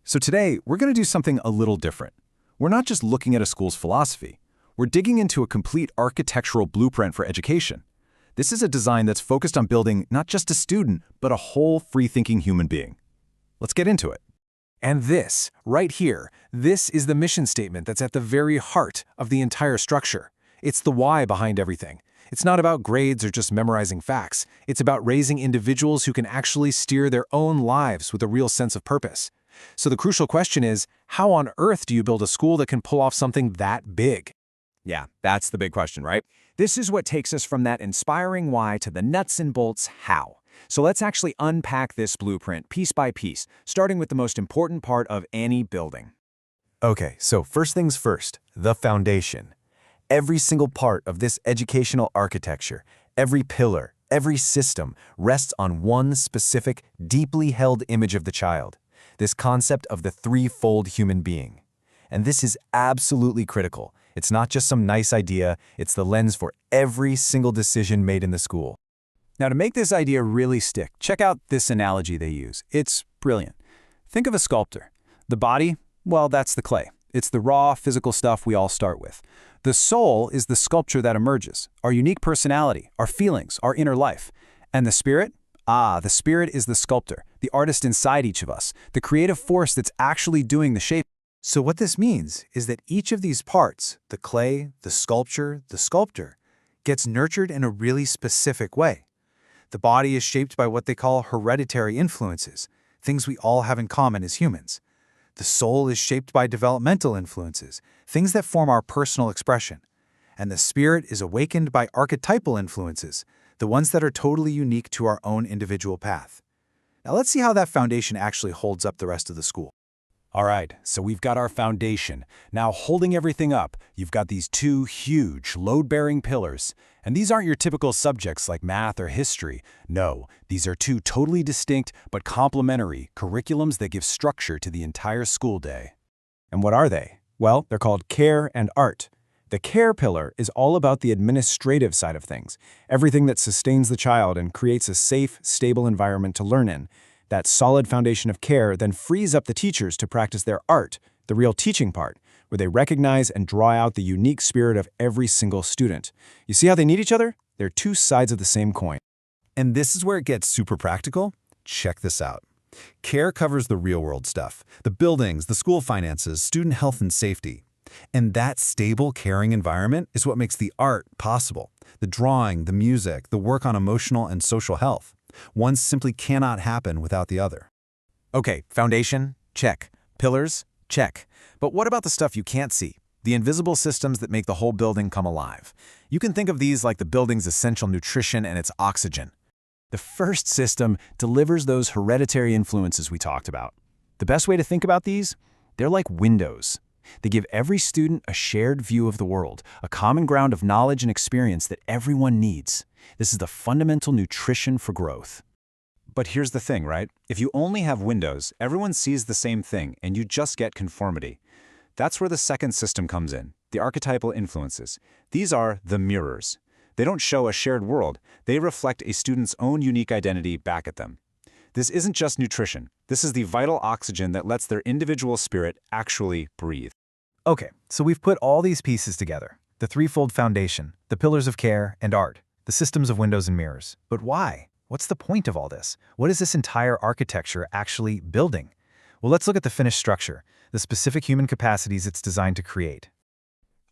So today, we're going to do something a little different. We're not just looking at a school's philosophy. We're digging into a complete architectural blueprint for education. This is a design that's focused on building not just a student, but a whole free-thinking human being. Let's get into it. And this, right here, this is the mission statement that's at the very heart of the entire structure. It's the why behind everything. It's not about grades or just memorizing facts. It's about raising individuals who can actually steer their own lives with a real sense of purpose. So the crucial question is, how on earth do you build a school that can pull off something that big? Yeah, that's the big question, right? This is what takes us from that inspiring why to the nuts and bolts how. So let's actually unpack this blueprint piece by piece, starting with the most important part of any building. Okay, so first things first, the foundation. Every single part of this educational architecture, every pillar, every system rests on one specific, deeply held image of the child, this concept of the threefold human being. And this is absolutely critical. It's not just some nice idea, it's the lens for every single decision made in the school. Now, to make this idea really stick, check out this analogy they use. It's brilliant. Think of a sculptor. The body, well, that's the clay. It's the raw, physical stuff we all start with. The soul is the sculpture that emerges, our unique personality, our feelings, our inner life. And the spirit? The spirit is the sculptor, the artist inside each of us, the creative force that's actually doing the shape. So what this means is that each of these parts, the clay, the sculpture, the sculptor, gets nurtured in a really specific way. The body is shaped by what they call hereditary influences, things we all have in common as humans. The soul is shaped by developmental influences, things that form our personal expression. And the spirit is awakened by archetypal influences, the ones that are totally unique to our own individual path. Now let's see how that foundation actually holds up the rest of the school. All right, so we've got our foundation. Now, holding everything up, you've got these two huge, load-bearing pillars. And these aren't your typical subjects like math or history. No, these are two totally distinct but complementary curriculums that give structure to the entire school day. And what are they? Well, they're called care and art. The care pillar is all about the administrative side of things, everything that sustains the child and creates a safe, stable environment to learn in. That solid foundation of care then frees up the teachers to practice their art, the real teaching part, where they recognize and draw out the unique spirit of every single student. You see how they need each other? They're two sides of the same coin. And this is where it gets super practical. Check this out. Care covers the real-world stuff, the buildings, the school finances, student health and safety. And that stable, caring environment is what makes the art possible. The drawing, the music, the work on emotional and social health. One simply cannot happen without the other. Okay, foundation, check. Pillars, check. But what about the stuff you can't see? The invisible systems that make the whole building come alive. You can think of these like the building's essential nutrition and its oxygen. The first system delivers those hereditary influences we talked about. The best way to think about these? They're like windows. They give every student a shared view of the world, a common ground of knowledge and experience that everyone needs. This is the fundamental nutrition for growth. But here's the thing, right? If you only have windows, everyone sees the same thing, and you just get conformity. That's where the second system comes in, the archetypal influences. These are the mirrors. They don't show a shared world. They reflect a student's own unique identity back at them. This isn't just nutrition. This is the vital oxygen that lets their individual spirit actually breathe. Okay, so we've put all these pieces together. The threefold foundation, the pillars of care and art, the systems of windows and mirrors. But why? What's the point of all this? What is this entire architecture actually building? Well, let's look at the finished structure, the specific human capacities it's designed to create.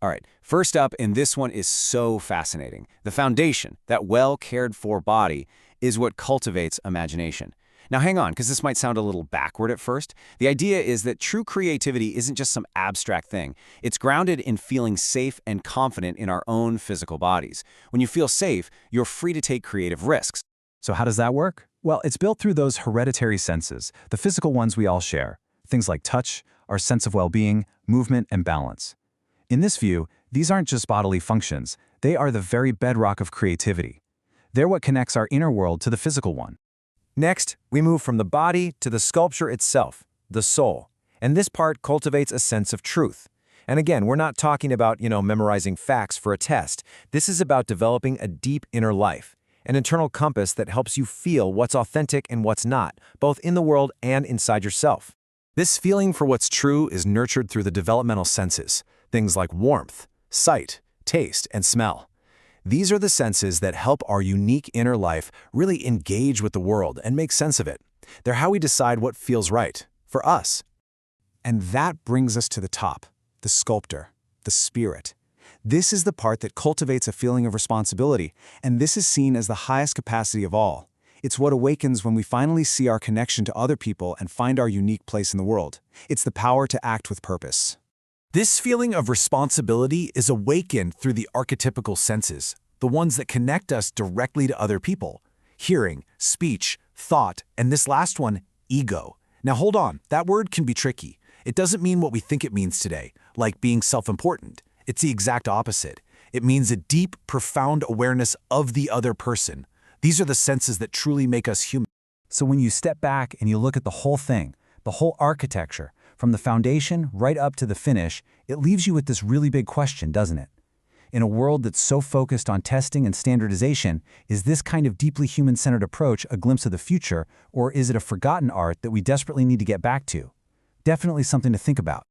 All right, first up, and this one is so fascinating. The foundation, that well-cared-for body, is what cultivates imagination. Now hang on, because this might sound a little backward at first. The idea is that true creativity isn't just some abstract thing. It's grounded in feeling safe and confident in our own physical bodies. When you feel safe, you're free to take creative risks. So how does that work? Well, it's built through those hereditary senses, the physical ones we all share. Things like touch, our sense of well-being, movement, and balance. In this view, these aren't just bodily functions. They are the very bedrock of creativity. They're what connects our inner world to the physical one. Next, we move from the body to the sculpture itself, the soul. And this part cultivates a sense of truth. And again, we're not talking about, memorizing facts for a test. This is about developing a deep inner life, an internal compass that helps you feel what's authentic and what's not, both in the world and inside yourself. This feeling for what's true is nurtured through the developmental senses, things like warmth, sight, taste, and smell. These are the senses that help our unique inner life really engage with the world and make sense of it. They're how we decide what feels right, for us. And that brings us to the top, the sculptor, the spirit. This is the part that cultivates a feeling of responsibility, and this is seen as the highest capacity of all. It's what awakens when we finally see our connection to other people and find our unique place in the world. It's the power to act with purpose. This feeling of responsibility is awakened through the archetypical senses, the ones that connect us directly to other people. Hearing, speech, thought, and this last one, ego. Now hold on, that word can be tricky. It doesn't mean what we think it means today, like being self-important. It's the exact opposite. It means a deep, profound awareness of the other person. These are the senses that truly make us human. So when you step back and you look at the whole thing, the whole architecture, from the foundation right up to the finish, it leaves you with this really big question, doesn't it? In a world that's so focused on testing and standardization, is this kind of deeply human-centered approach a glimpse of the future, or is it a forgotten art that we desperately need to get back to? Definitely something to think about.